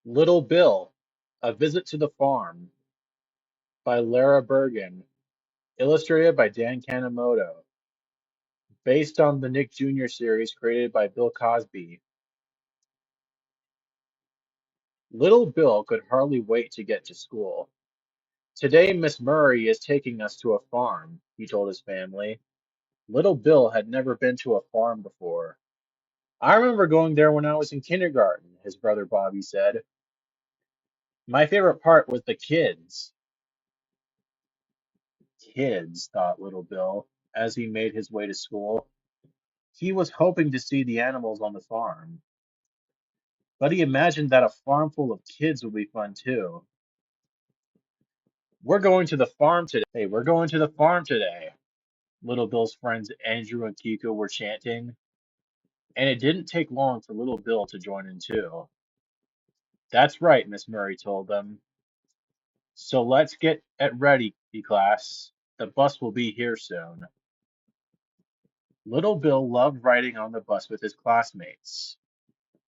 Little Bill, A Visit to the Farm by Lara Bergen, illustrated by Dan Kanemoto, based on the Nick Jr. series created by Bill Cosby. Little Bill could hardly wait to get to school. Today Miss Murray is taking us to a farm, he told his family. Little Bill had never been to a farm before. I remember going there when I was in kindergarten, his brother Bobby said. My favorite part was the kids. Kids, thought Little Bill, as he made his way to school. He was hoping to see the animals on the farm, but he imagined that a farm full of kids would be fun too. We're going to the farm today. Hey, we're going to the farm today. Little Bill's friends Andrew and Kiko were chanting, and it didn't take long for Little Bill to join in too. That's right, Miss Murray told them. So let's get it ready, class. The bus will be here soon. Little Bill loved riding on the bus with his classmates.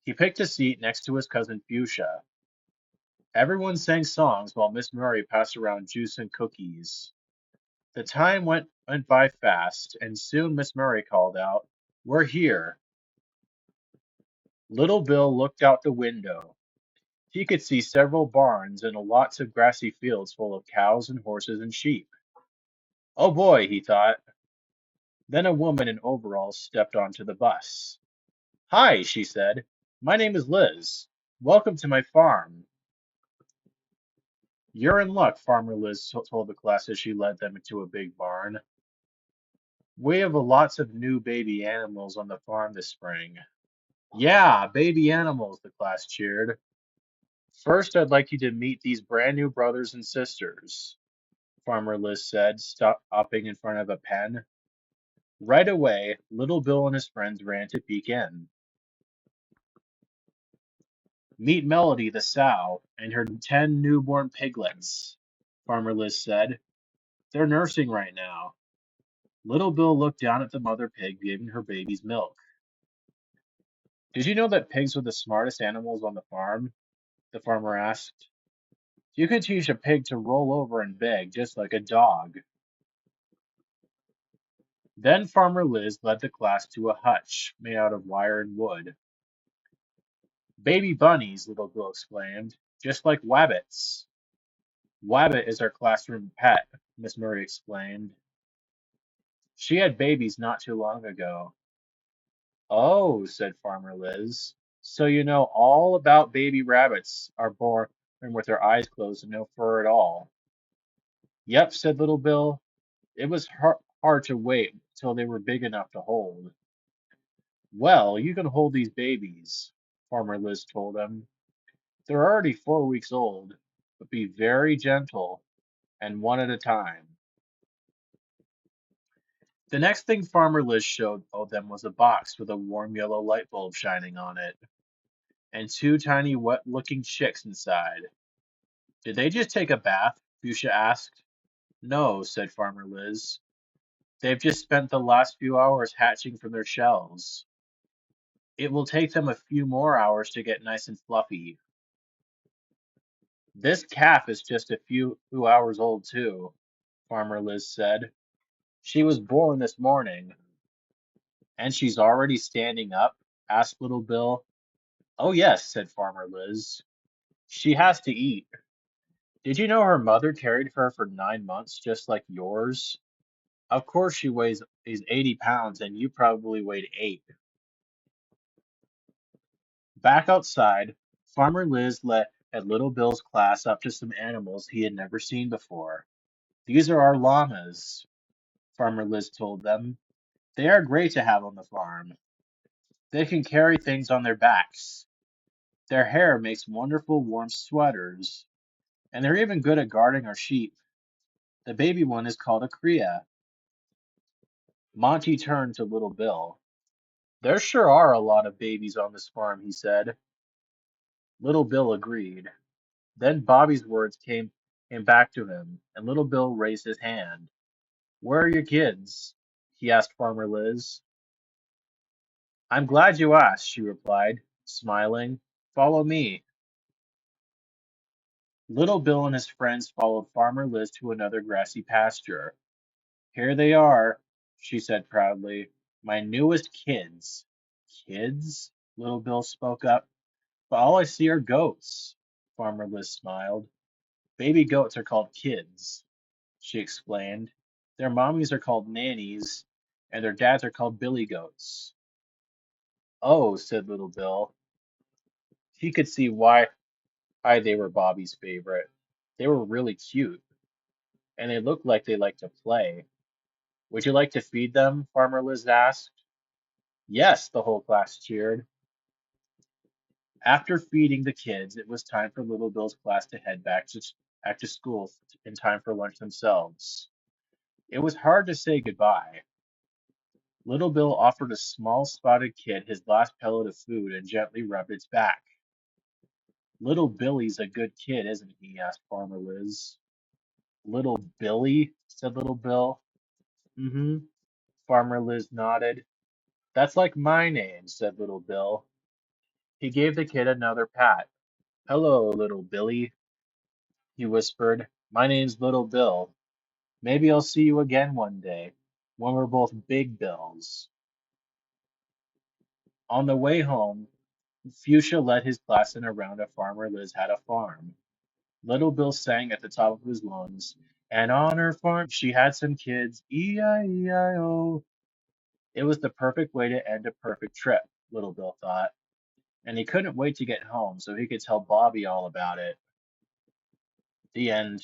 He picked a seat next to his cousin Fuchsia. Everyone sang songs while Miss Murray passed around juice and cookies. The time went by fast, and soon Miss Murray called out, We're here. Little Bill looked out the window. He could see several barns and lots of grassy fields full of cows and horses and sheep. Oh boy, he thought. Then a woman in overalls stepped onto the bus. Hi, she said. My name is Liz. Welcome to my farm. You're in luck, Farmer Liz told the class as she led them into a big barn. We have lots of new baby animals on the farm this spring. Yeah, baby animals, the class cheered. First, I'd like you to meet these brand new brothers and sisters, Farmer Liz said, stopping in front of a pen. Right away, Little Bill and his friends ran to peek in. Meet Melody the sow and her 10 newborn piglets, Farmer Liz said. They're nursing right now. Little Bill looked down at the mother pig giving her babies milk. Did you know that pigs are the smartest animals on the farm? The farmer asked. You can teach a pig to roll over and beg just like a dog. Then Farmer Liz led the class to a hutch made out of wire and wood. Baby bunnies, Little Bill exclaimed, just like wabbits. Wabbit is our classroom pet, Miss Murray explained. She had babies not too long ago. Oh, said Farmer Liz. So you know all about baby rabbits are born with their eyes closed and no fur at all. Yep, said Little Bill. It was hard to wait till they were big enough to hold. Well, you can hold these babies, Farmer Liz told him. They're already 4 weeks old, but be very gentle and one at a time. The next thing Farmer Liz showed them was a box with a warm yellow light bulb shining on it, and two tiny wet-looking chicks inside. Did they just take a bath? Fuchsia asked. No, said Farmer Liz. They've just spent the last few hours hatching from their shells. It will take them a few more hours to get nice and fluffy. This calf is just a few hours old too, Farmer Liz said. She was born this morning. And she's already standing up? Asked Little Bill. Oh yes, said Farmer Liz. She has to eat. Did you know her mother carried her for 9 months just like yours? Of course she is 80 pounds and you probably weighed 8. Back outside, Farmer Liz led Little Bill's class up to some animals he had never seen before. These are our llamas, Farmer Liz told them. They are great to have on the farm. They can carry things on their backs. Their hair makes wonderful warm sweaters, and they're even good at guarding our sheep. The baby one is called a cria. Monty turned to Little Bill. There sure are a lot of babies on this farm, he said. Little Bill agreed. Then Bobby's words came back to him, and Little Bill raised his hand. Where are your kids? He asked Farmer Liz. I'm glad you asked, she replied, smiling. Follow me. Little Bill and his friends followed Farmer Liz to another grassy pasture. Here they are, she said proudly. My newest kids. Kids? Little Bill spoke up. But all I see are goats. Farmer Liz smiled. Baby goats are called kids, she explained. Their mommies are called nannies, and their dads are called billy goats. Oh, said Little Bill. He could see why they were Bobby's favorite. They were really cute, and they looked like they liked to play. Would you like to feed them? Farmer Liz asked. Yes, the whole class cheered. After feeding the kids, it was time for Little Bill's class to head back to school in time for lunch themselves. It was hard to say goodbye. Little Bill offered a small spotted kid his last pellet of food and gently rubbed its back. Little Billy's a good kid, isn't he? Asked Farmer Liz. Little Billy, said Little Bill. Mm-hmm. Farmer Liz nodded. That's like my name, said Little Bill. He gave the kid another pat. Hello, Little Billy, he whispered. My name's Little Bill. Maybe I'll see you again one day, when we're both big bills. On the way home, Fuchsia led his class in a round of Farmer Liz had a farm. Little Bill sang at the top of his lungs, and on her farm she had some kids, E-I-E-I-O. It was the perfect way to end a perfect trip, Little Bill thought, and he couldn't wait to get home so he could tell Bobby all about it. The end.